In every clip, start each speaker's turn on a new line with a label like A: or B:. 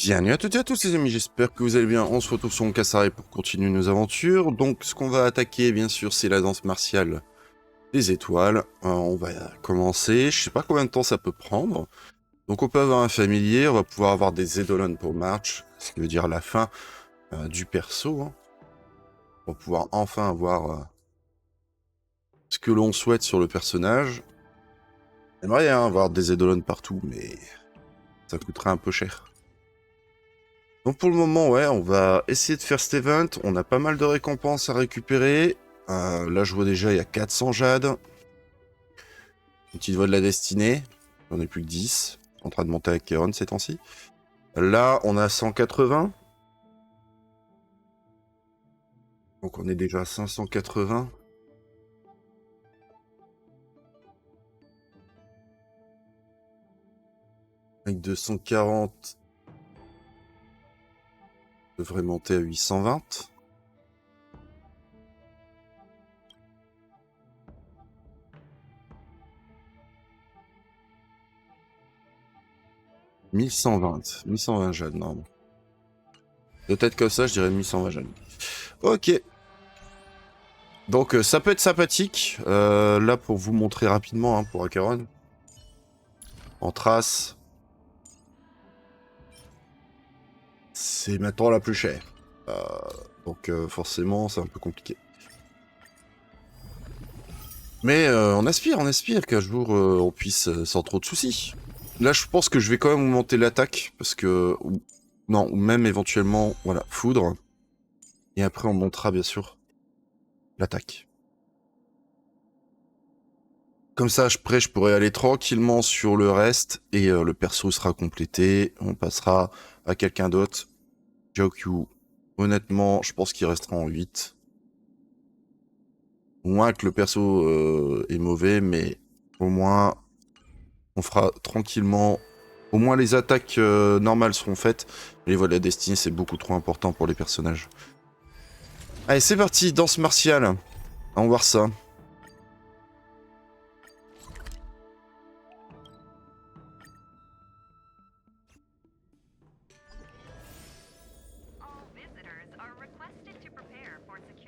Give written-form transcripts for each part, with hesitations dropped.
A: Bienvenue à toutes et à tous les amis, j'espère que vous allez bien. On se retrouve sur HONKAI STAR RAIL pour continuer nos aventures. Donc ce qu'on va attaquer bien sûr c'est la danse martiale des étoiles. On va commencer, je sais pas combien de temps ça peut prendre. Donc on peut avoir un familier, on va pouvoir avoir des Eidolons pour March, ce qui veut dire la fin du perso. Hein. On va pouvoir enfin avoir ce que l'on souhaite sur le personnage. J'aimerais avoir des Eidolons partout, mais ça coûterait un peu cher. Donc pour le moment, ouais, on va essayer de faire cet event. On a pas mal de récompenses à récupérer. Là, je vois déjà, il y a 400 jades. Une petite voie de la destinée. J'en ai plus que 10. En train de monter avec Reruns ces temps-ci. Là, on a 180. Donc on est déjà à 580. Avec 240. On devrait monter à 820. « 1120 jades, non. Peut-être comme ça, je dirais 1120 jades. Ok. Donc ça peut être sympathique. Là, pour vous montrer rapidement, hein, pour Acheron. En trace. C'est maintenant la plus chère. Donc forcément, c'est un peu compliqué. Mais on aspire qu'un jour on puisse sans trop de soucis. Là, je pense que je vais quand même augmenter l'attaque, parce que... non, ou même éventuellement, voilà, foudre. Et après, on montera bien sûr l'attaque. Comme ça, après, je pourrais aller tranquillement sur le reste, et le perso sera complété. On passera à quelqu'un d'autre. Jiaokyu, honnêtement, je pense qu'il restera en 8. Moins que le perso est mauvais, mais au moins on fera tranquillement. Au moins les attaques normales seront faites. Les voies de la destinée, c'est beaucoup trop important pour les personnages. Allez, c'est parti, danse martiale. On va voir ça.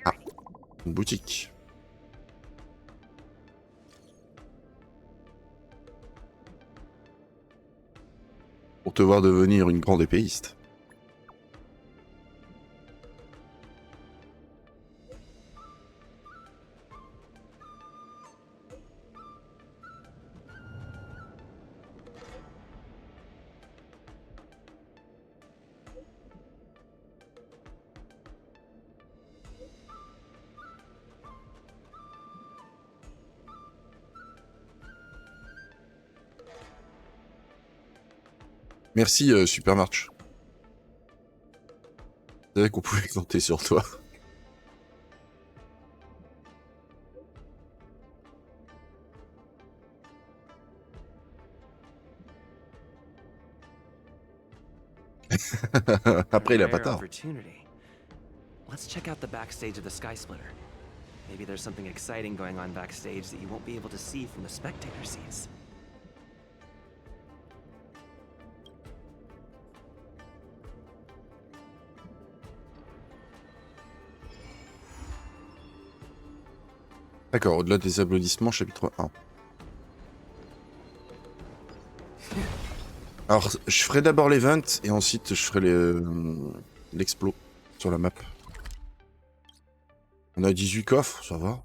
A: Ah, une boutique. Pour te voir devenir une grande épéiste. Merci, Supermarch. C'est vrai qu'on pouvait compter sur toi. Après, il a pas tard.
B: Let's check out the backstage of the Sky Splitter. Maybe there's something exciting going on backstage that you won't be able to see from the spectator seats.
A: D'accord, au-delà des applaudissements, chapitre 1. Alors, je ferai d'abord l'event, et ensuite je ferai l'explo sur la map. On a 18 coffres, ça va.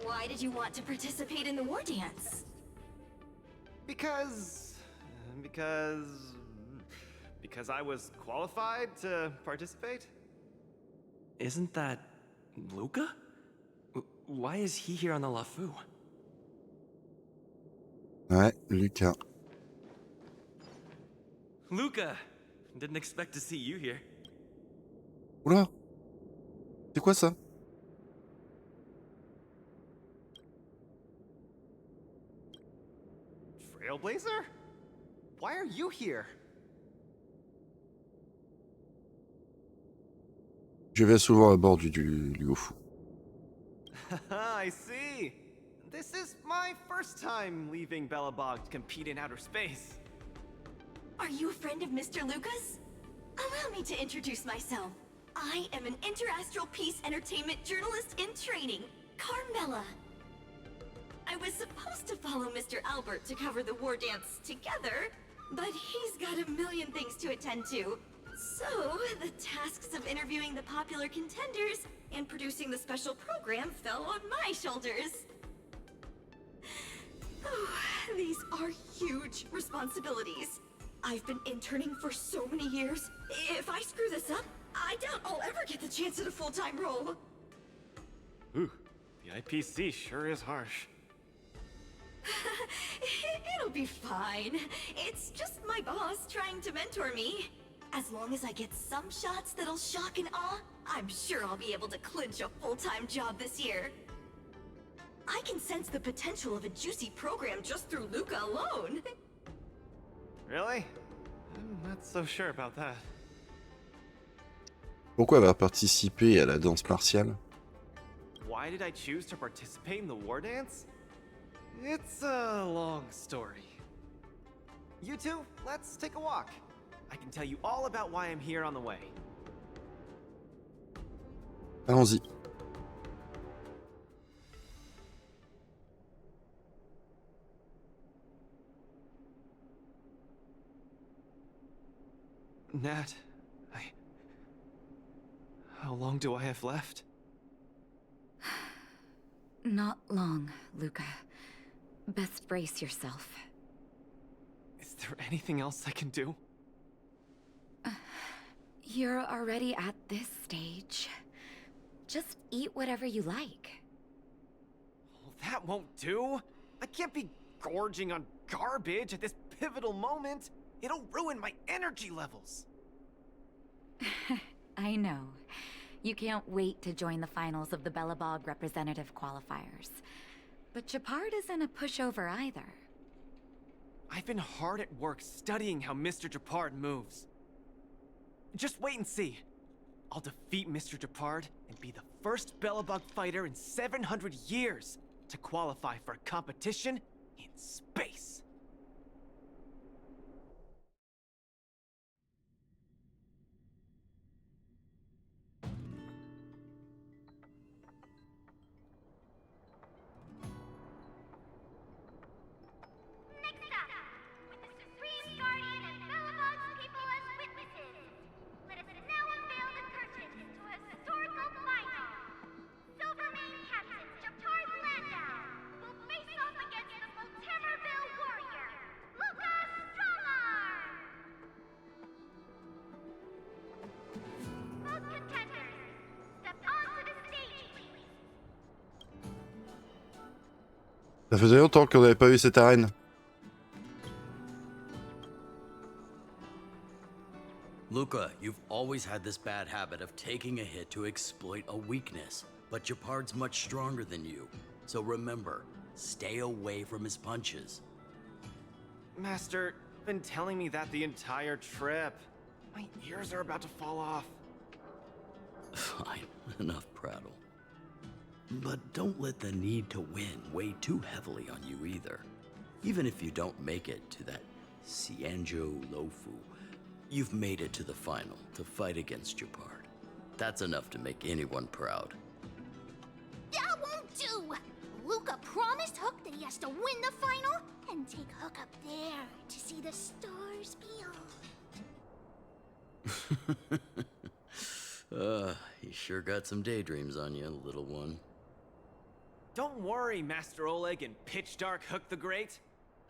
C: Why did you want to participate in the war dance?
D: Because I was qualified to participate?
B: Isn't that Luca? Why is he here on the LaFou?
A: Ouais, Lucas.
B: Luca! Didn't expect to see you here.
A: Oula! C'est quoi ça?
D: Trailblazer? Why are you here?
A: Je vais souvent à bord du Gofu.
D: I see. This is my first time leaving Belobog to compete in outer space.
C: Are you a friend of Mr. Lucas? Allow me to introduce myself. I am an interastral peace entertainment journalist in training, Carmela. I was supposed to follow Mr. Albert to cover the war dance together, but he's got a million things to attend to. So, the tasks of interviewing the popular contenders and producing the special program fell on my shoulders. Oh, these are huge responsibilities. I've been interning for so many years. If I screw this up, I doubt I'll ever get the chance at a full-time role.
D: Ooh, the IPC sure is harsh.
C: It'll be fine. It's just my boss trying to mentor me. As long as I get some shots that'll shock and awe, I'm sure I'll be able to clinch a full-time job this year. I can sense the potential of a juicy program just through Luca alone.
D: Really? I'm not so sure about that.
A: Pourquoi avoir participé à la danse martiale?
D: Why did I choose to participate in the war dance? It's a long story. You two, let's take a walk. I can tell you all about why I'm here on the way.
A: Allons-y.
D: Nat, how long do I have left?
E: Not long, Luca. Best brace yourself.
D: Is there anything else I can do?
E: You're already at this stage. Just eat whatever you like.
D: Well, that won't do. I can't be gorging on garbage at this pivotal moment. It'll ruin my energy levels.
E: I know. You can't wait to join the finals of the Belobog representative qualifiers. But Japard isn't a pushover either.
D: I've been hard at work studying how Mr. Japard moves. Just wait and see. I'll defeat Mr. Japard and be the first Belobog fighter in 700 years to qualify for a competition in space.
A: Ça faisait longtemps qu'on n'avait pas vu cette arène.
F: Luca, you've always had this bad habit of taking a hit to exploit a weakness, but Japard's much stronger than you. So remember, stay away from his punches.
D: Master, you've been telling me that the entire trip. My ears are about to fall off.
F: Fine, enough prattle. But don't let the need to win weigh too heavily on you either. Even if you don't make it to that Cianjo Lofu, you've made it to the final to fight against Japard. That's enough to make anyone proud.
G: That won't do! Luca promised Hook that he has to win the final and take Hook up there to see the stars beyond.
F: You sure got some daydreams on you, little one.
D: Don't worry, Master Oleg and Pitch Dark Hook the Great.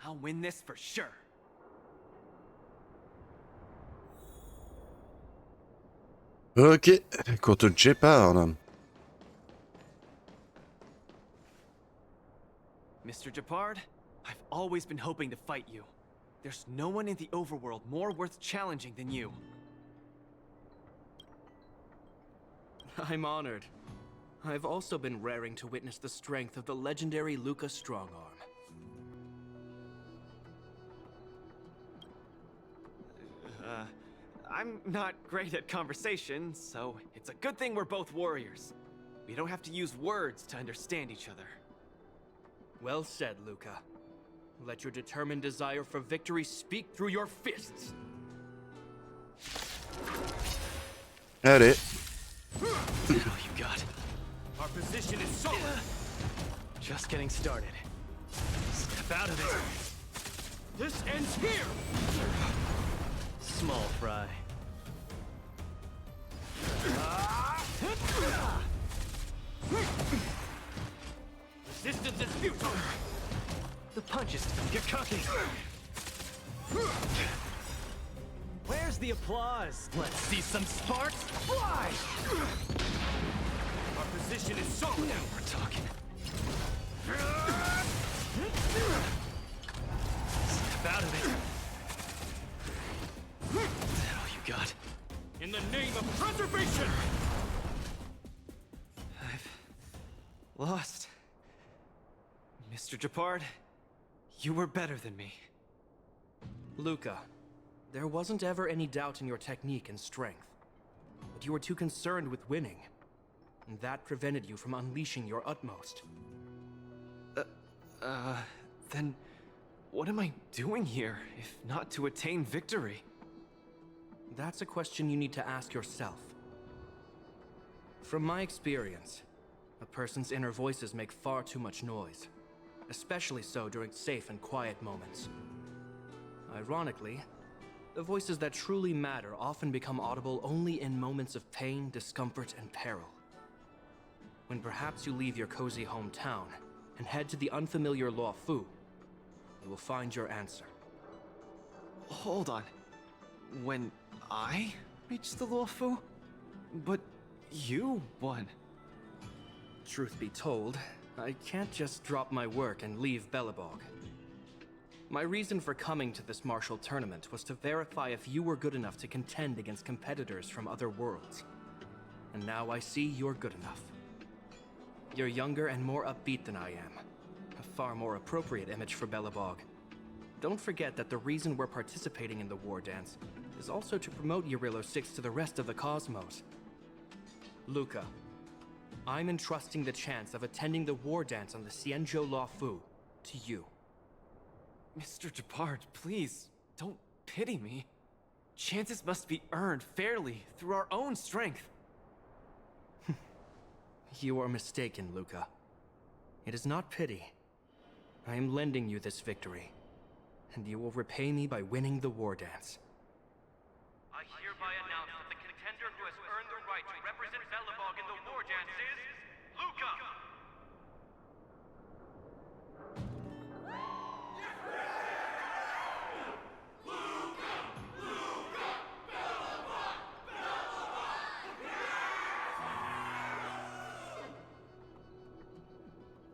D: I'll win this for sure.
A: Ok, contre Japard.
D: Mr. Japard, I've always been hoping to fight you. There's no one in the overworld more worth challenging than you.
B: I'm honored. I've also been raring to witness the strength of the legendary Luca Strongarm.
D: I'm not great at conversation, so it's a good thing we're both warriors. We don't have to use words to understand each other. Well said, Luca. Let your determined desire for victory speak through your fists.
A: Allez.
D: All you got. Our position is solid. Just getting started. Step out of it. This ends here. Small fry. Resistance is futile. The punches get cocky. Where's the applause? Let's see some sparks fly! Our position is solid. Now we're talking. Step out of it. Is that all you got? In the name of preservation! I've lost. Mr. Japard, you were better than me. Luca, there wasn't ever any doubt in your technique and strength. But you were too concerned with winning. And that prevented you from unleashing your utmost. Then what am I doing here, if not to attain victory? That's a question you need to ask yourself. From my experience, a person's inner voices make far too much noise. Especially so during safe and quiet moments. Ironically, the voices that truly matter often become audible only in moments of pain, discomfort, and peril. When perhaps you leave your cozy hometown and head to the unfamiliar Luo Fu, you will find your answer. Hold on. When I reach the Luo Fu? But you won. Truth be told, I can't just drop my work and leave Belobog. My reason for coming to this martial tournament was to verify if you were good enough to contend against competitors from other worlds. And now I see you're good enough. You're younger and more upbeat than I am. A far more appropriate image for Belobog. Don't forget that the reason we're participating in the war dance is also to promote Eurylo 6 to the rest of the cosmos. Luca, I'm entrusting the chance of attending the war dance on the Xianzhou Luo Fu to you. Mr. Japard, please, don't pity me. Chances must be earned fairly through our own strength. You are mistaken, Luca. It is not pity. I am lending you this victory, and you will repay me by winning the war dance.
H: I hereby announce that the contender who has earned the right to represent Belobog in the war dance is Luca!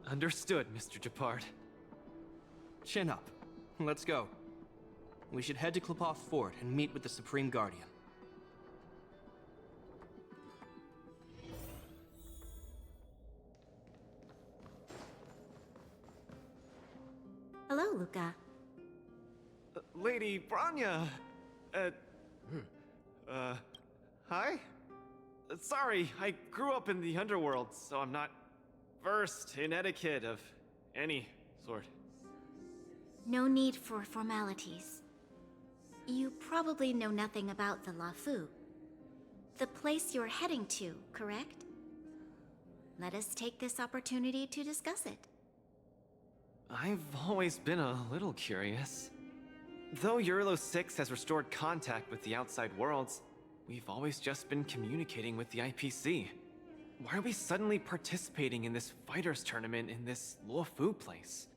D: Understood, Mr. Japard. Chin up. Let's go. We should head to Klopov Fort and meet with the Supreme Guardian.
E: Hello, Luca.
D: Lady Branya! Hi? Sorry, I grew up in the underworld, so I'm not versed in etiquette of any sort.
G: No need for formalities. You probably know nothing about the Luo Fu. The place you're heading to, correct? Let us take this opportunity to discuss it.
D: I've always been a little curious. Though Eurylo 6 has restored contact with the outside worlds, we've always just been communicating with the IPC. Why are we suddenly participating in this fighters tournament in this Luo Fu place?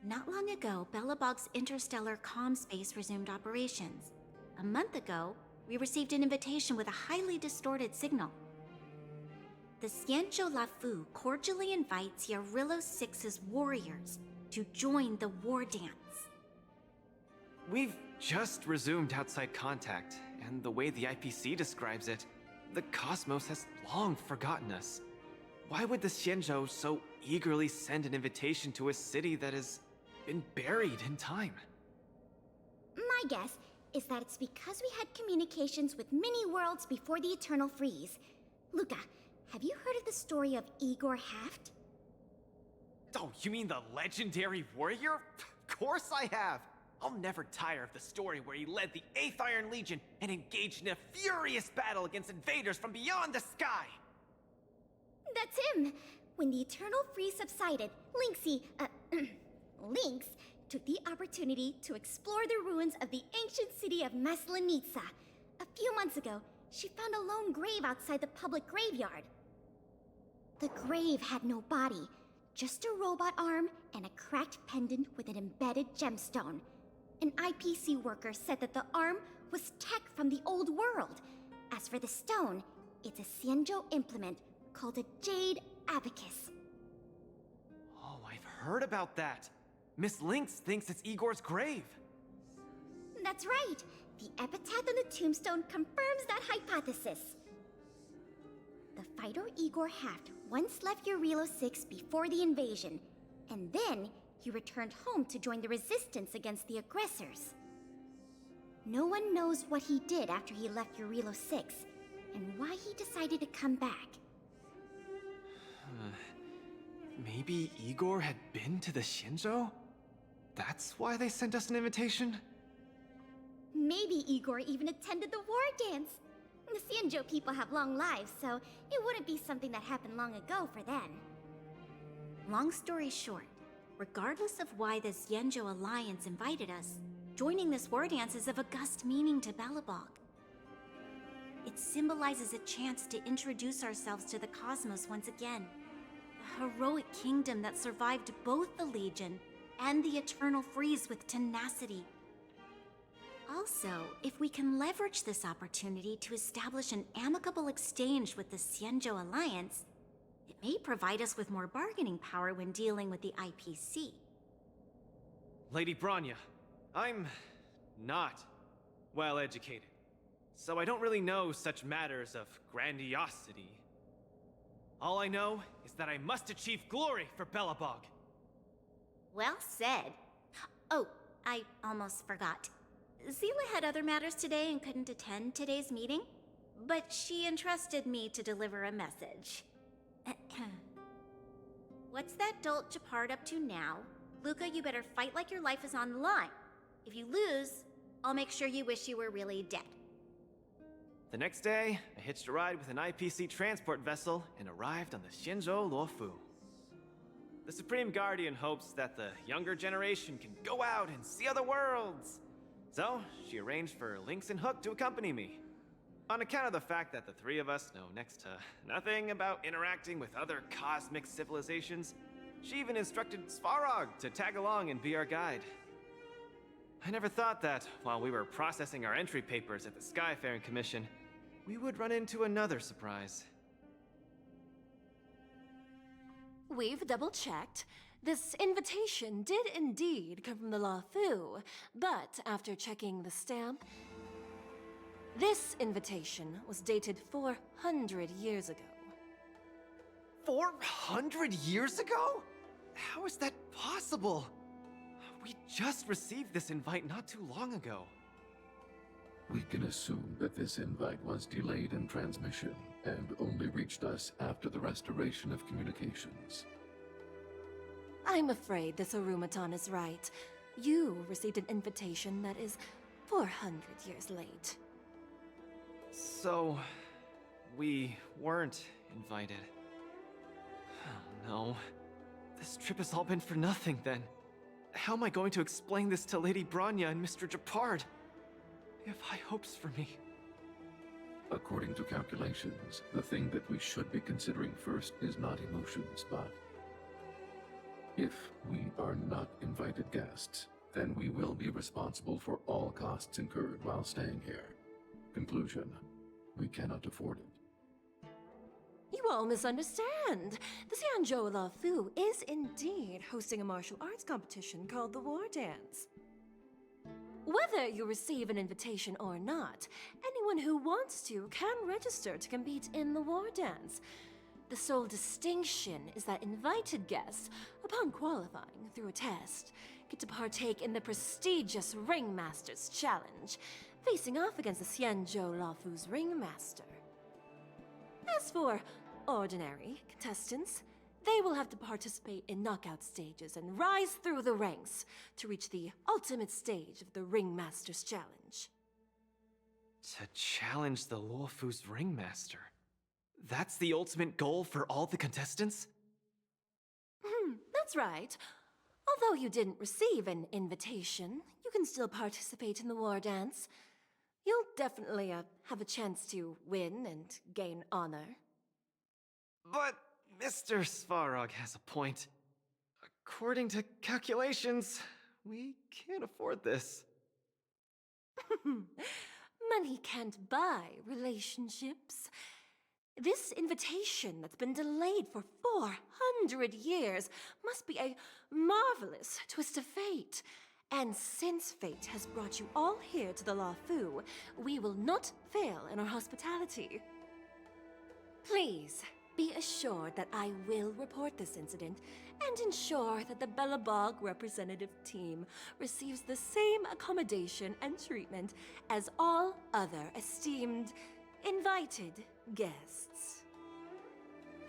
G: Not long ago, Belobog's interstellar comm space resumed operations. A month ago, we received an invitation with a highly distorted signal. The Xianzhou Luo Fu cordially invites Eurylo 6's warriors to join the war dance.
D: We've just resumed outside contact, and the way the IPC describes it, the cosmos has long forgotten us. Why would the Xianzhou so eagerly send an invitation to a city that has been buried in time?
G: My guess is that it's because we had communications with many worlds before the Eternal Freeze. Luca, have you heard of the story of Igor Haft?
D: Oh, you mean the legendary warrior? Of course I have! I'll never tire of the story where he led the 8th Iron Legion and engaged in a furious battle against invaders from beyond the sky!
I: That's him! When the Eternal Freeze subsided, Lynx took the opportunity to explore the ruins of the ancient city of Maslenitsa. A few months ago, she found a lone grave outside the public graveyard. The grave had no body, just a robot arm and a cracked pendant with an embedded gemstone. An IPC worker said that the arm was tech from the old world. As for the stone, it's a Xianzhou implement called a Jade Abacus.
D: Oh, I've heard about that. Miss Lynx thinks it's Igor's grave.
I: That's right. The epitaph on the tombstone confirms that hypothesis. The fighter Igor Haft once left Eurilo 6 before the invasion, and then he returned home to join the resistance against the aggressors. No one knows what he did after he left Eurilo 6, and why he decided to come back.
D: Maybe Igor had been to the Xianzhou? That's why they sent us an invitation?
I: Maybe Igor even attended the war dance. The Xianzhou people have long lives, so it wouldn't be something that happened long ago for them.
G: Long story short, regardless of why the Xianzhou Alliance invited us, joining this war dance is of august meaning to Belobog. It symbolizes a chance to introduce ourselves to the cosmos once again. The heroic kingdom that survived both the Legion and the Eternal Freeze with tenacity. Also, if we can leverage this opportunity to establish an amicable exchange with the Xianzhou Alliance, it may provide us with more bargaining power when dealing with the IPC.
D: Lady Bronya, I'm not well educated, so I don't really know such matters of grandiosity. All I know is that I must achieve glory for Belobog.
G: Well said. Oh, I almost forgot. Seela had other matters today and couldn't attend today's meeting, but she entrusted me to deliver a message. What's that dolt Japard up to now? Luca, you better fight like your life is on the line. If you lose, I'll make sure you wish you were really dead.
D: The next day, I hitched a ride with an IPC transport vessel and arrived on the Xianzhou Luofu. The Supreme Guardian hopes that the younger generation can go out and see other worlds. So, she arranged for Lynx and Hook to accompany me. On account of the fact that the three of us know next to nothing about interacting with other cosmic civilizations, she even instructed Svarog to tag along and be our guide. I never thought that, while we were processing our entry papers at the Skyfaring Commission, we would run into another surprise.
J: We've double-checked. This invitation did indeed come from the Luofu, but after checking the stamp, this invitation was dated 400 years ago.
D: 400 years ago? How is that possible? We just received this invite not too long ago.
K: We can assume that this invite was delayed in transmission and only reached us after the restoration of communications.
J: I'm afraid this Arumaton is right. You received an invitation that is 400 years late.
D: So, we weren't invited. Oh no. This trip has all been for nothing then. How am I going to explain this to Lady Bronya and Mr. Japard? They have high hopes for me.
K: According to calculations, the thing that we should be considering first is not emotions, but if we are not invited guests, then we will be responsible for all costs incurred while staying here. Conclusion: we cannot afford it.
J: You all misunderstand. The Xianzhou Luofu is indeed hosting a martial arts competition called the War Dance. Whether you receive an invitation or not, anyone who wants to can register to compete in the War Dance. The sole distinction is that invited guests, upon qualifying through a test, get to partake in the prestigious Ringmaster's Challenge, facing off against the Xianzhou Luofu's Ringmaster. As for ordinary contestants, They will have to participate in knockout stages and rise through the ranks to reach the ultimate stage of the Ringmaster's Challenge.
D: To challenge the Luofu's Ringmaster. That's the ultimate goal for all the contestants?
J: That's right. Although you didn't receive an invitation, you can still participate in the war dance. You'll definitely have a chance to win and gain honor.
D: But Mr. Svarog has a point. According to calculations, we can't afford this.
J: Money can't buy relationships. This invitation that's been delayed for 400 years must be a marvelous twist of fate. And since fate has brought you all here to the Luofu, we will not fail in our hospitality. Please, be assured that I will report this incident and ensure that the Belobog representative team receives the same accommodation and treatment as all other esteemed, invited guests.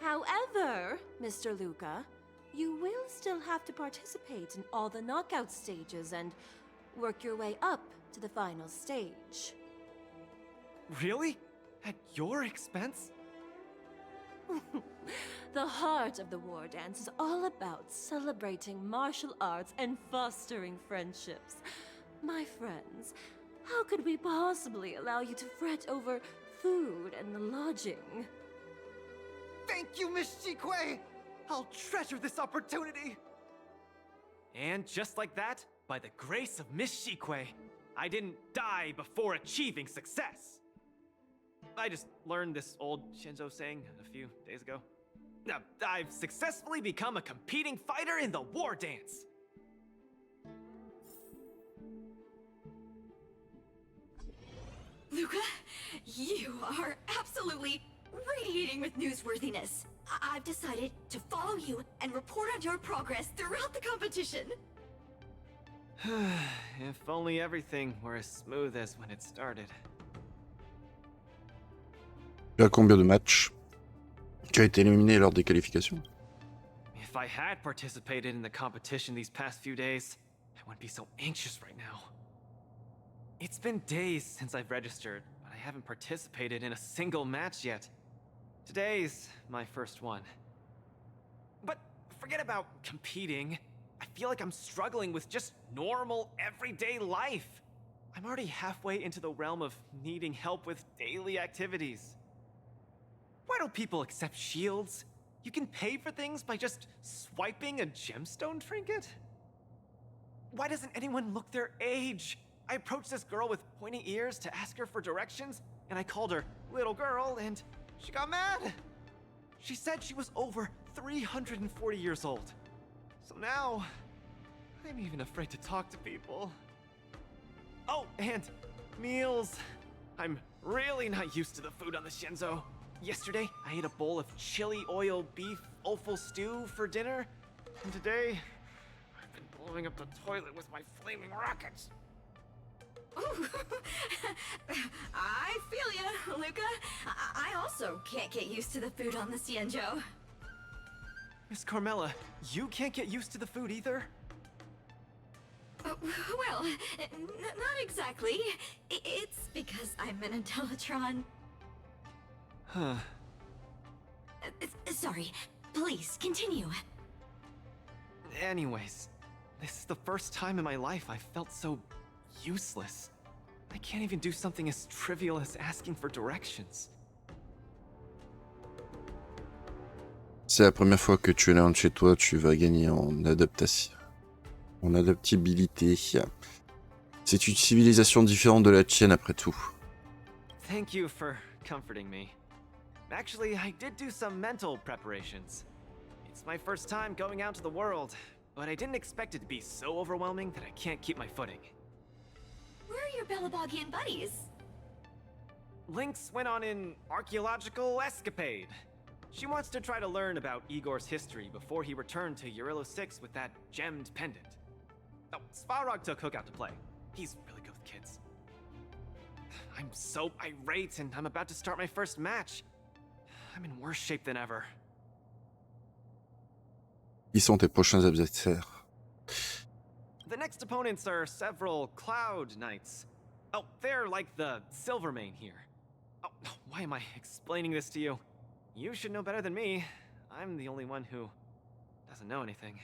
J: However, Mr. Luca, you will still have to participate in all the knockout stages and work your way up to the final stage.
D: Really? At your expense?
J: The heart of the war dance is all about celebrating martial arts and fostering friendships. My friends, how could we possibly allow you to fret over food and lodging?
D: Thank you, Miss Shikwe! I'll treasure this opportunity! And just like that, by the grace of Miss Shikwe, I didn't die before achieving success! I just learned this old Shinzo saying a few days ago. I've successfully become a competing fighter in the war dance!
C: Luca, you are absolutely radiating with newsworthiness. I've decided to follow you and report on your progress throughout the competition.
D: If only everything were as smooth as when it started.
A: Tu as combien de matchs? Tu as été éliminé lors des qualifications?
D: If I had participated in the competition these past few days, I wouldn't be so anxious right now. It's been days since I've registered, but I haven't participated in a single match yet. Today's my first one. But forget about competing. I feel like I'm struggling with just normal, everyday life. I'm already halfway into the realm of needing help with daily activities. Why don't people accept shields? You can pay for things by just swiping a gemstone trinket? Why doesn't anyone look their age? I approached this girl with pointy ears to ask her for directions, and I called her little girl, and she got mad. She said she was over 340 years old. So now, I'm even afraid to talk to people. Oh, and meals. I'm really not used to the food on the Shinzo. Yesterday, I ate a bowl of chili oil beef offal stew for dinner, and today, I've been blowing up the toilet with my flaming rockets.
C: Ooh. I feel ya, Luca. I also can't get used to the food on the Xianzhou.
D: Miss Carmela, you can't get used to the food either?
C: Well, not exactly. It's because I'm an Intellatron.
D: Huh.
C: Sorry. Please, continue.
D: Anyways, this is the first time in my life I felt so useless. I can't even do something as trivial as asking for directions.
A: C'est la première fois que tu es loin de chez toi, tu vas gagner en adaptation, en adaptabilité. C'est une civilisation différente de la tienne après tout.
D: Thank you for comforting me. Actually, I did do some mental preparations. It's my first time going out to the world, but I didn't expect it to be so overwhelming that I can't keep my footing.
C: Where are your Belabogian buddies?
D: Lynx went on an archaeological escapade. She wants to try to learn about Igor's history before he returned to Urilo 6 with that gemmed pendant. Oh, Svarog took Hook out to play. He's really good with kids. I'm so irate, and I'm about to start my first match. I'm in worse shape than ever.
A: Qui sont tes prochains adversaires?
D: The next opponents are several Cloud Knights. Oh, they're like the Silvermane here. Oh, why am I explaining this to you? You should know better than me. I'm the only one who doesn't know anything.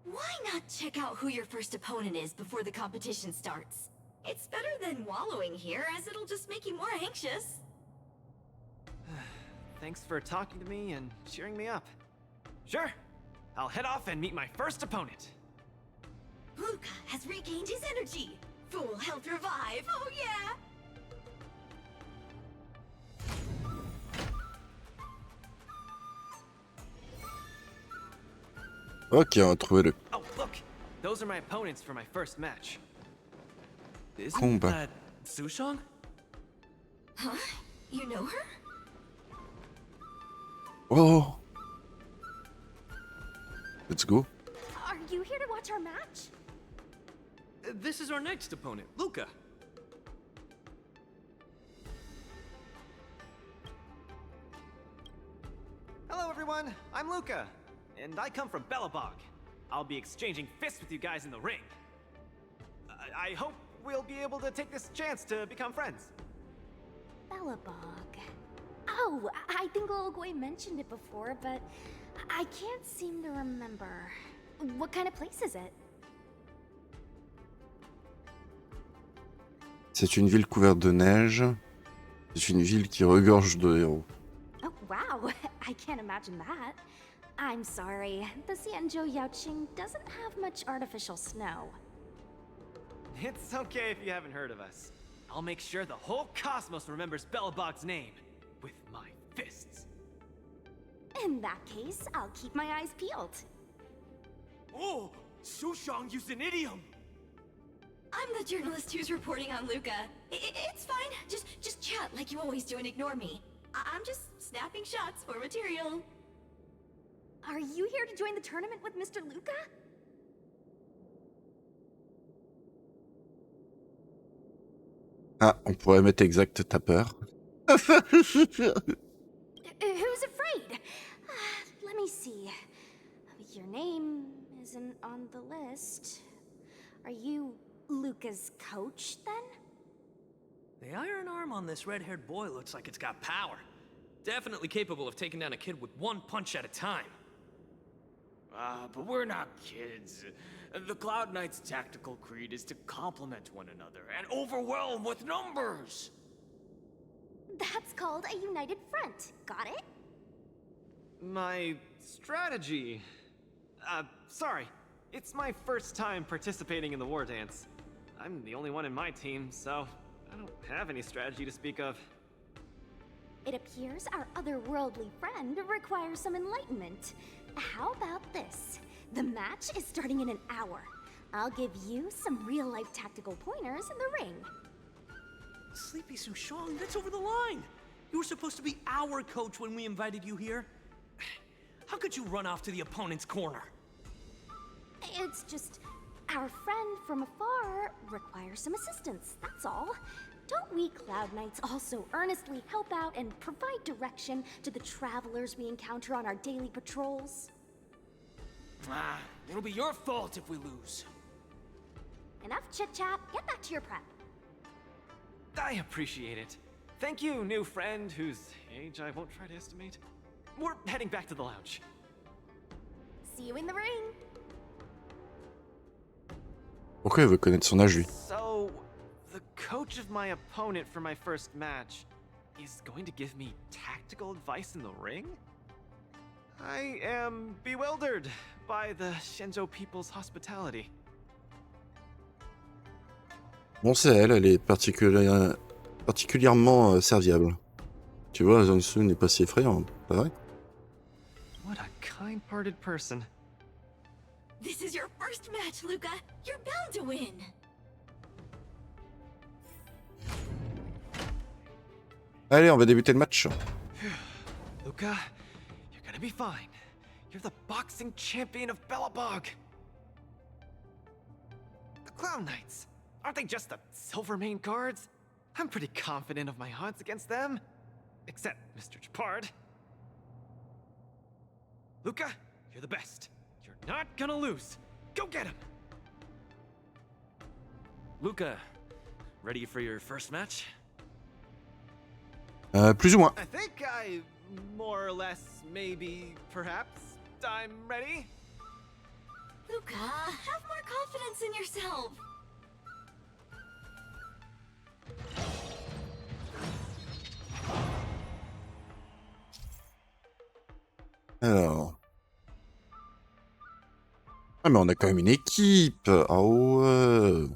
C: Why not check out who your first opponent is before the competition starts? It's better than wallowing here, as it'll just make you more anxious.
D: Thanks for talking to me and cheering me up. Sure, I'll head off and meet my first opponent.
C: Luca has regained his energy. Full health revive, oh yeah!
A: Ok, on va trouver le
D: Oh, look! Those are my opponents for my first match. Isn't
A: combat.
D: that Sushong?
C: Huh? You know her?
A: Oh! Let's go.
I: Are you here to watch our match?
L: This is our next opponent, Luca.
D: Hello everyone, I'm Luca, and I come from Belobog. I'll be exchanging fists with you guys in the ring. I hope we'll be able to take this chance to become friends.
I: Belobog. Oh, I think Little Goy mentioned it before, but I can't seem to remember. What kind of place is it?
A: C'est une ville couverte de neige. C'est une ville qui regorge de héros.
I: Oh, wow. I can't imagine that. I'm sorry. The Xianzhou Yaoqing doesn't have much artificial snow.
D: It's okay if you haven't heard of us. I'll make sure the whole cosmos remembers Belobog's name with my fists.
I: In that case, I'll keep my eyes peeled.
L: Oh, Sushong used an idiom.
C: I'm the journalist who's reporting on Luca. It's fine. Just chat like you always do and ignore me. I'm just snapping shots for material.
I: Are you here to join the tournament with Mr. Luca?
A: Ah, on pourrait mettre exact tapeur.
I: Who's afraid? Let me see. Your name isn't on the list. Are you Luca's coach, then?
L: The iron arm on this red-haired boy looks like it's got power. Definitely capable of taking down a kid with one punch at a time.
M: But we're not kids. The Cloud Knight's tactical creed is to complement one another and overwhelm with numbers.
I: That's called a united front. Got it?
D: My strategy. Sorry. It's my first time participating in the war dance. I'm the only one in my team, so I don't have any strategy to speak of.
I: It appears our otherworldly friend requires some enlightenment. How about this? The match is starting in an hour. I'll give you some real-life tactical pointers in the ring.
L: Sleepy Sushong, that's over the line. You were supposed to be our coach when we invited you here. How could you run off to the opponent's corner?
I: It's just, our friend from afar requires some assistance, that's all. Don't we Cloud Knights also earnestly help out and provide direction to the travelers we encounter on our daily patrols?
M: It'll be your fault if we lose.
I: Enough chit-chat, get back to your prep.
D: I appreciate it. Thank you, new friend whose age I won't try to estimate. We're heading back to the lounge.
I: See you in the ring.
A: Pourquoi il veut connaître son âge, lui?
D: So, the coach of my opponent for my first match is going to give me tactical advice in the ring? I am bewildered by the Shenzhou people's hospitality.
A: Bon, c'est elle, elle est particulièrement serviable. Tu vois, Zhang n'est pas si effrayant, pas vrai?
D: What a kind-hearted person.
C: This is your first match, Luca. You're bound to win.
A: Allez, on va débuter le match.
D: Luca, you're gonna be fine. You're the boxing champion of Belobog. The Clown Knights, aren't they just the Silvermane guards? I'm pretty confident of my odds against them. Except Mr. Japard. Luca, You're the best. You're not gonna lose. Go get him!
B: Luca, ready for your first match?
A: Plus ou moins.
D: I think more or less, maybe, perhaps, I'm ready.
C: Luca, have more confidence in yourself.
A: Alors. Ah mais on a quand même une équipe. Ah ouais.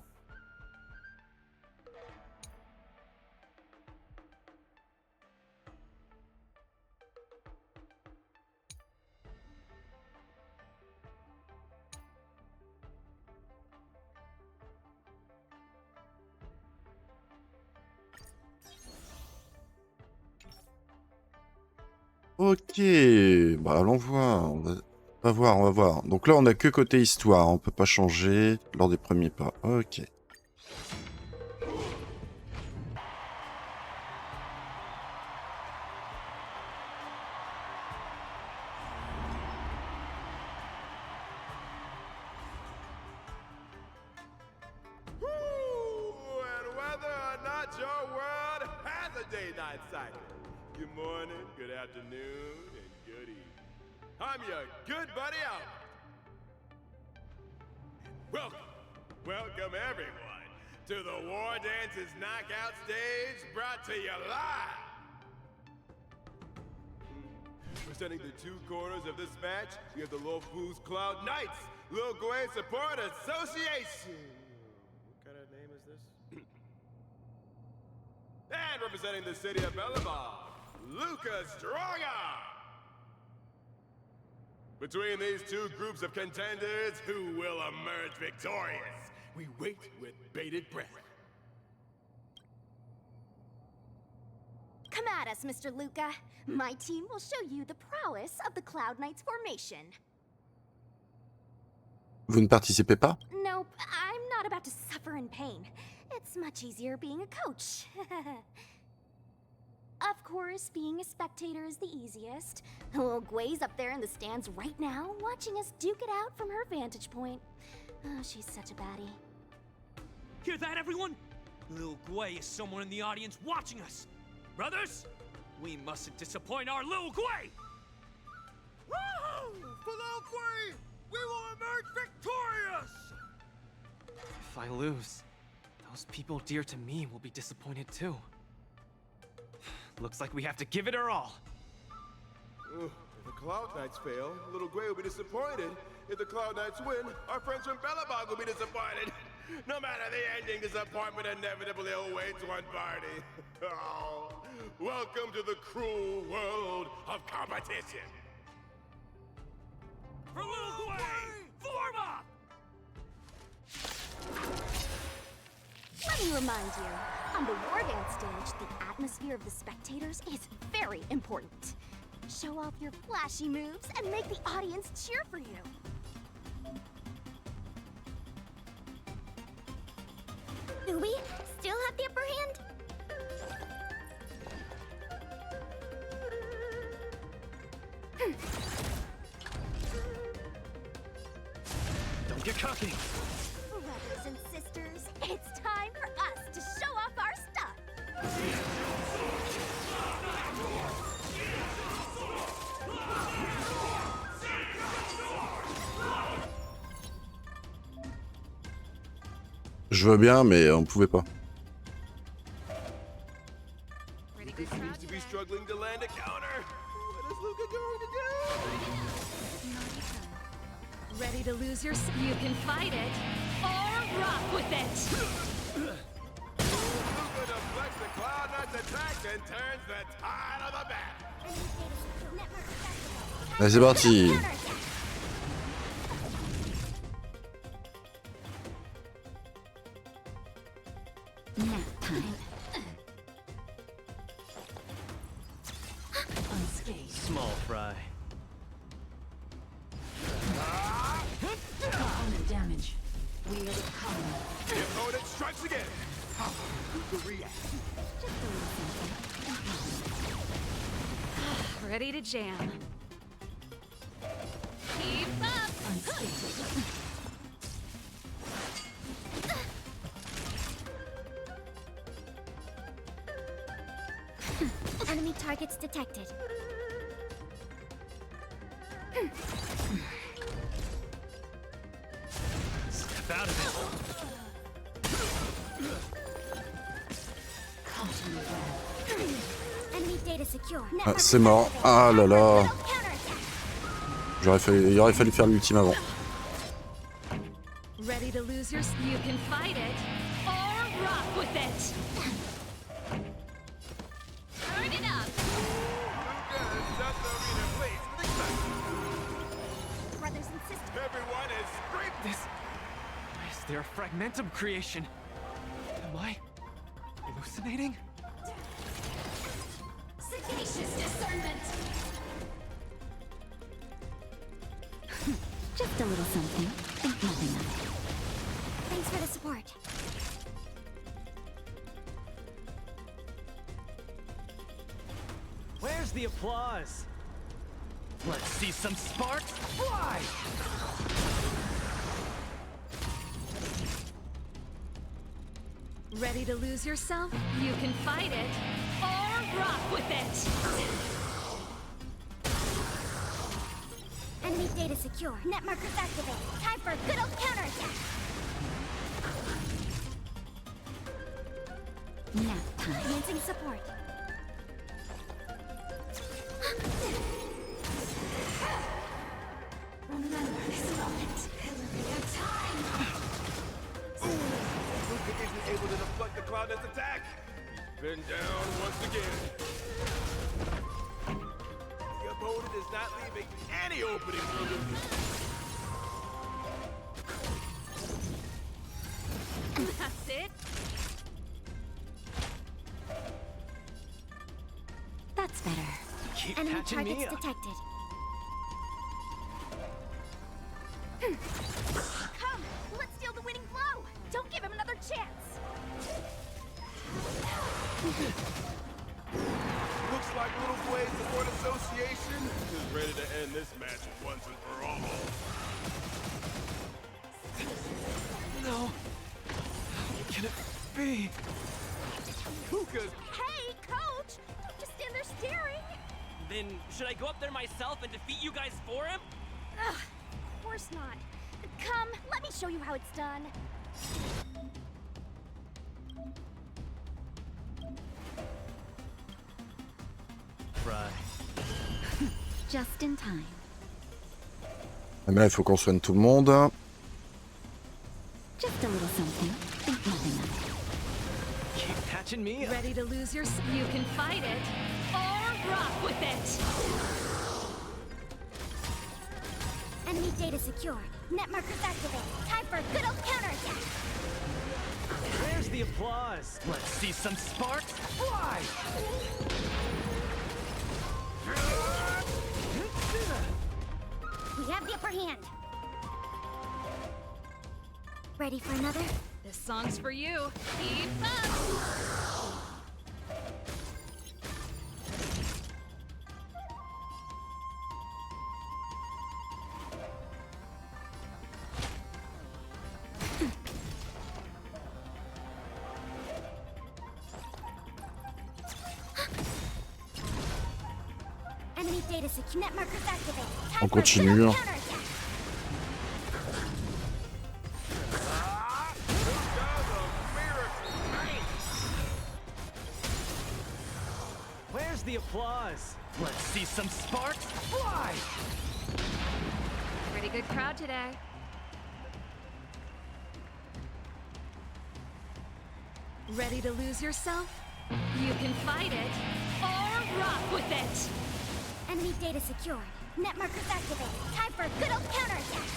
A: Ok, bah allons voir, on va voir, on va voir. Donc là on a que côté histoire, on peut pas changer lors des premiers pas. Ok.
N: And whether or not your world has a day-night cycle. Good morning, good afternoon, and good evening. I'm your good buddy Albert. Welcome everyone to the War Dance's knockout stage, brought to you live. Presenting the two corners of this match, we have the Lofu's Cloud Knights, Lil Gwei Support Association. What kind of name is this? And representing the city of Bellabog, Luca Strongarm! Between these two groups of contenders, who will emerge victorious? We wait with bated breath.
I: Come at us, Mr. Luca. My team will show you the prowess of the Cloud Knights formation.
A: Vous ne participez pas?
I: Nope, I'm not about to suffer in pain. It's much easier being a coach. Of course, being a spectator is the easiest. Little Gwei's up there in the stands right now, watching us duke it out from her vantage point. Oh, she's such a baddie.
L: Hear that, everyone? Lil Gwei is somewhere in the audience watching us. Brothers, we mustn't disappoint our Lil Gwei! Woohoo! For Lil Gwei, we will emerge victorious!
D: If I lose, those people dear to me will be disappointed too. Looks like we have to give it our all.
N: If the Cloud Knights fail, Little Gwei will be disappointed. If the Cloud Knights win, our friends from Bellabog will be disappointed. No matter the ending, disappointment inevitably awaits one party. Oh, welcome to the cruel world of competition.
L: For Lil Gwei, form up!
I: Let me remind you, on the War Dance stage, the atmosphere of the spectators is very important. Show off your flashy moves and make the audience cheer for you. Do we still have the upper hand?
D: Don't get cocky.
I: Brothers and sisters, it's time for us to show off our stuff.
A: Je veux bien, mais on pouvait pas.
N: He seems to be struggling to land a counter. What is Luca going to do?
E: Ready to lose your... You can fight it, or rock with it!
N: Luca deflects the Cloud Knight's attack and turns the tide of the battle.
A: Allez, c'est parti.
E: Nap time. Unscathed.
B: Small fry.
E: Component damage. Wheel common.
N: The opponent strikes again. How Luca reacts?
E: Ready to jam.
I: Enemy targets detected.
D: Step out of
I: it. Enemy data secure.
A: Ah, c'est mort. Ah là là. Il aurait fallu faire l'ultime avant.
E: Ready to lose your... You can fight it or rock with it. Turn it up.
I: Brothers and sisters.
N: Everyone is great.
D: Is there a fragmentum creation? Am I hallucinating?
C: Sagacious discernment.
E: Just a little something. Think nothing of it.
I: Thanks for the support.
D: Where's the applause? Let's see some sparks fly!
E: Ready to lose yourself? You can fight it or rock with it.
I: Enemy data secure. Net markers activated. Time for a good old counterattack.
E: Nap time.
I: Enhancing support.
C: Remember this moment. It'll be a time.
N: Luca isn't able to deflect the Cloudness attack. He's been down once again. The opponent is not leaving any opening for Luca.
E: That's it. That's better.
D: Keep
I: Enemy
D: catching me
I: targets
D: up.
I: detected. Come, let's steal the winning blow. Don't give him another chance.
N: Looks like Little Blaze Support Association is ready to end this match once and for all.
D: No. How can it be?
N: Luca's.
I: Hey, coach! Don't just stand there staring.
M: Then should I go up there myself and defeat you guys for him?
I: Ugh, of course not. Come, let me show you how it's done.
D: Right.
E: Just in time.
A: Mais là, il faut qu'on soigne tout le monde.
E: Just a little something. Think nothing of it.
D: Keep catching me up.
E: Ready to lose your... You can fight it or rock with it.
I: Enemy data secured. Net markers activated. Time for a good old counterattack.
D: Where's the applause? Let's see some sparks fly!
I: We have the upper hand. Ready for another?
E: This song's for you. Keep up.
I: Enemy data secure. Net markers activated. Time
A: On
I: for a good
A: continue.
I: old counterattack.
D: Where's the applause? Let's see some sparks fly!
E: Pretty good crowd today. Ready to lose yourself? You can fight it or rock with it.
I: Enemy data secured. Net markers activated. Time for a good old counterattack.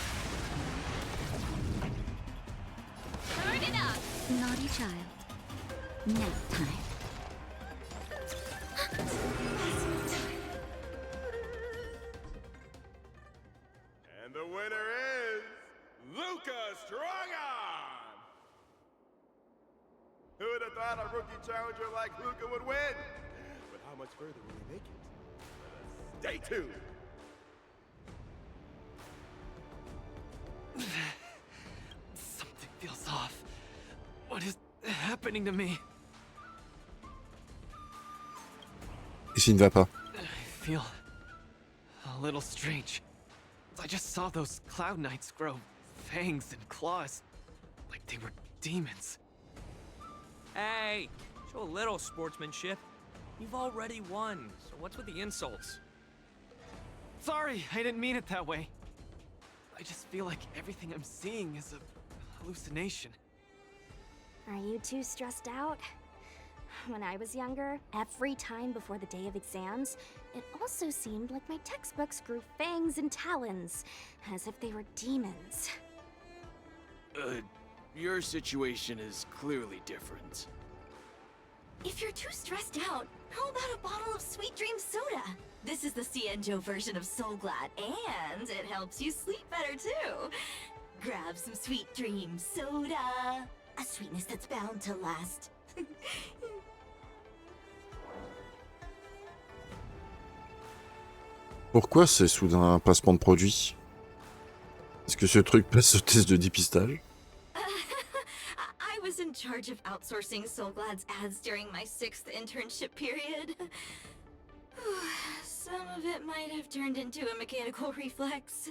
E: Turn it up. Naughty child. Nap time.
N: And the winner is Luca Strongon! Who would have thought a rookie challenger like Luca would win? But how much further will he make it? Stay tuned!
D: What is happening to me?
A: Qu'est-ce qui ne va pas?
D: I feel a little strange. I just saw those Cloud Knights grow fangs and claws, like they were demons.
L: Hey, show a little sportsmanship. You've already won, so what's with the insults?
D: Sorry, I didn't mean it that way. I just feel like everything I'm seeing is a hallucination.
I: Are you too stressed out? When I was younger, every time before the day of exams, it also seemed like my textbooks grew fangs and talons, as if they were demons.
M: Your situation is clearly different.
C: If you're too stressed out, how about a bottle of Sweet Dream soda? This is the Cienjo version of Soul Glad, and it helps you sleep better too. Grab some Sweet Dream soda. A sweetness that's bound to last.
A: Pourquoi c'est soudain un placement de produit? Est-ce que ce truc passe au test de dépistage?
C: I was in charge of outsourcing Soul Glad's ads during my 6th internship period. Some of it might have turned into a mechanical reflex.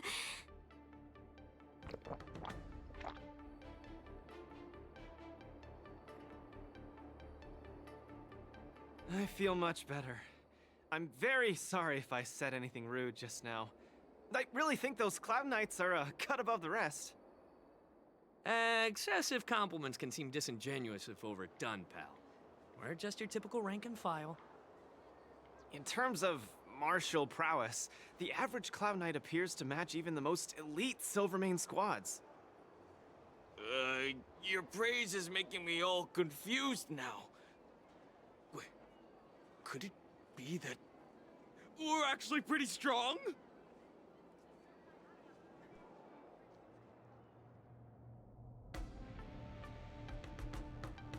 D: I feel much better. I'm very sorry if I said anything rude just now. I really think those Cloud Knights are a cut above the rest.
L: Excessive compliments can seem disingenuous if overdone, pal. We're just your typical rank and file.
D: In terms of martial prowess, the average Cloud Knight appears to match even the most elite Silvermane squads.
M: Your praise is making me all confused now. Wait, could it be that we're actually pretty strong?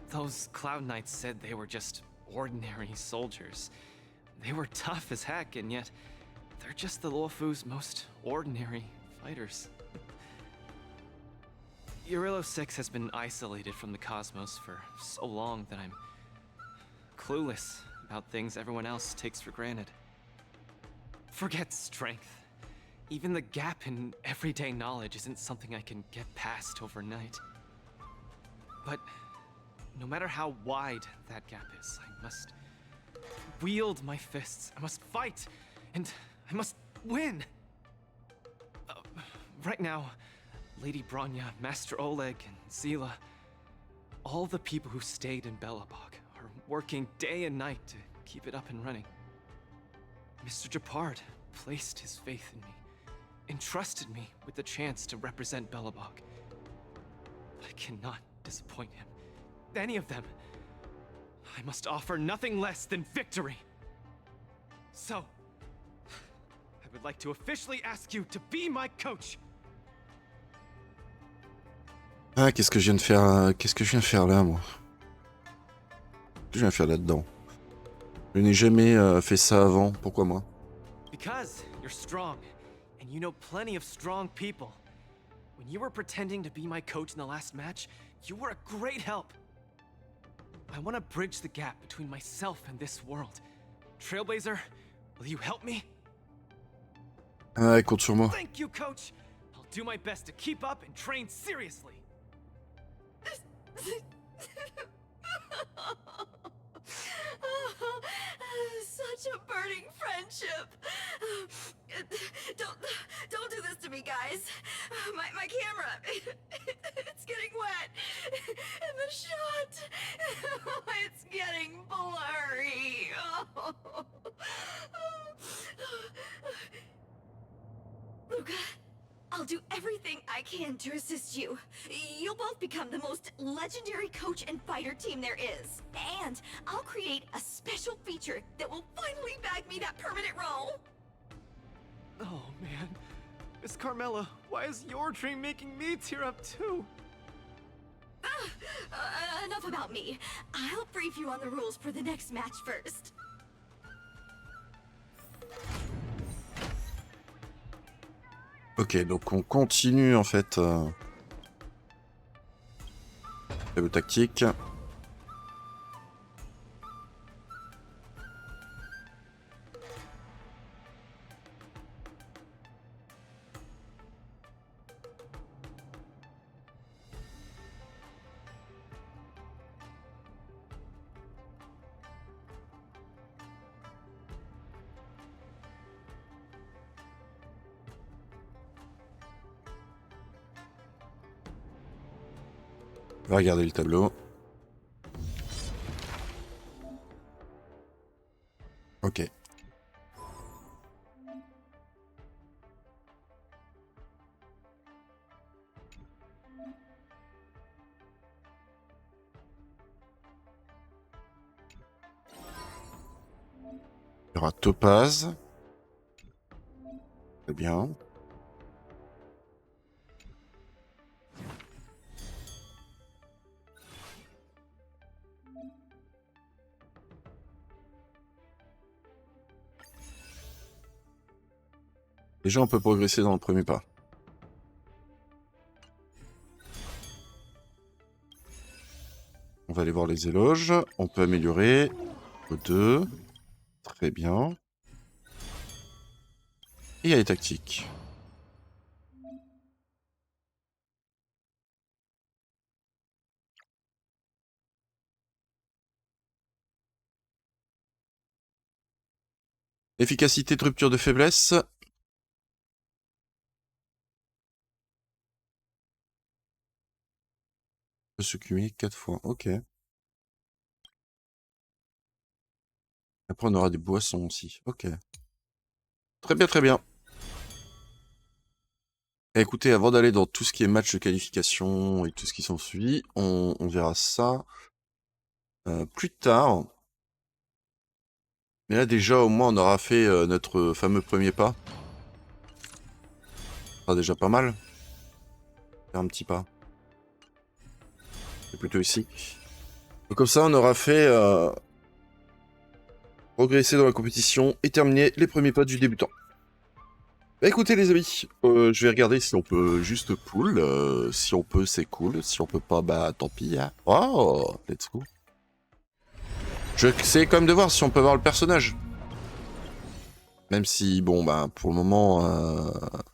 D: Those Cloud Knights said they were just ordinary soldiers. They were tough as heck, and yet they're just the Luofu's most ordinary fighters. Urilo 6 has been isolated from the cosmos for so long that I'm clueless about things everyone else takes for granted. Forget strength. Even the gap in everyday knowledge isn't something I can get past overnight. But no matter how wide that gap is, I must wield my fists. I must fight, and I must win. Right now, Lady Bronya, Master Oleg, and Zila, all the people who stayed in Belobog are working day and night to keep it up and running. Mr. Japard placed his faith in me, entrusted me with the chance to represent Belobog. I cannot disappoint him. Any of them. I must offer nothing less than victory. So, I would like to officially ask you to be my coach.
A: Ah, qu'est-ce que je viens de faire? Qu'est-ce que je viens de faire là, moi? Qu'est-ce que je viens de faire là-dedans? Je n'ai jamais fait ça avant. Pourquoi moi?
D: Because you're strong, and you know plenty of strong people. When you were pretending to be my coach in the last match, you were a great help. I want to bridge the gap between myself and this world. Trailblazer, will you help me?
A: Ah, compte sur moi.
D: Thank you, coach. I'll do my best to keep up and train seriously.
C: Such a burning friendship. Don't do this to me, guys. My camera, it's getting wet. And the shot, it's getting blurry. Luca, I'll do everything I can to assist you. You'll both become the most legendary coach and fighter team there is. And I'll create a special feature that will finally bag me that permanent role.
D: Oh man, Miss Carmela, why is your dream making me tear up too?
C: Enough about me. I'll brief you on the rules for the next match first.
A: Ok, donc on continue en fait. Table tactique. On va regarder le tableau. Ok. Il y aura Topaz. Très bien. Déjà, on peut progresser dans le premier pas. On va aller voir les éloges. On peut améliorer. 2. Très bien. Et il y a les tactiques. Efficacité de rupture de faiblesse. Peut se cumuler 4 fois. Ok. Après, on aura des boissons aussi. Ok. Très bien, très bien. Et écoutez, avant d'aller dans tout ce qui est match de qualification et tout ce qui s'ensuit, on verra ça plus tard. Mais là, déjà, au moins, on aura fait notre fameux premier pas. Ce sera déjà pas mal. Faire un petit pas. C'est plutôt ici. Et comme ça, on aura fait progresser dans la compétition et terminer les premiers pas du débutant. Bah écoutez les amis, je vais regarder si on peut juste pull. Si on peut, c'est cool. Si on peut pas, bah tant pis. Hein. Oh, let's go. Je vais essayer quand même de voir si on peut voir le personnage. Même si, bon, bah pour le moment,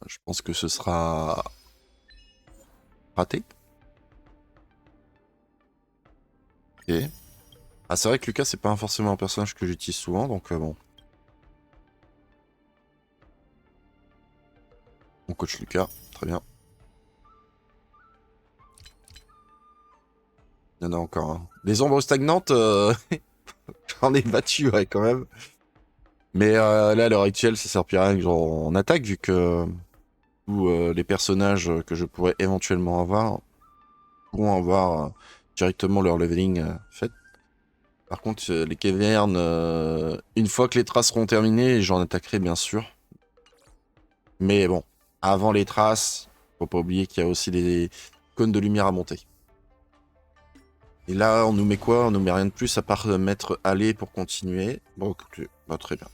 A: je pense que ce sera raté. Ok. Ah, c'est vrai que Lucas, c'est pas forcément un personnage que j'utilise souvent, donc bon. Mon coach Lucas, très bien. Il y en a encore un. Les ombres stagnantes, j'en ai battu, ouais, quand même. Mais là, à l'heure actuelle, ça sert plus à rien que j'en attaque, vu que tous les personnages que je pourrais éventuellement avoir pourront avoir directement leur leveling fait. Par contre, les cavernes, une fois que les traces seront terminées, j'en attaquerai bien sûr. Mais bon, avant les traces, faut pas oublier qu'il y a aussi des cônes de lumière à monter. Et là, on nous met quoi? On nous met rien de plus à part mettre aller pour continuer. Bon, écoutez, bah, très bien.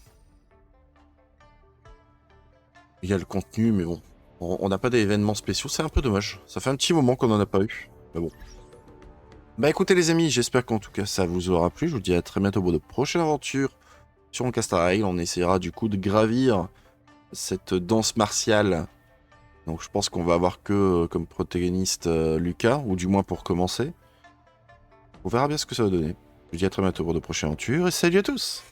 A: Il y a le contenu, mais bon. On n'a pas d'événements spéciaux, c'est un peu dommage. Ça fait un petit moment qu'on n'en a pas eu. Mais bon. Bah écoutez les amis, j'espère qu'en tout cas ça vous aura plu. Je vous dis à très bientôt pour de prochaines aventures sur HONKAI STAR RAIL. On essaiera du coup de gravir cette danse martiale. Donc je pense qu'on va avoir que comme protagoniste Lucas, ou du moins pour commencer. On verra bien ce que ça va donner. Je vous dis à très bientôt pour de prochaines aventures et salut à tous!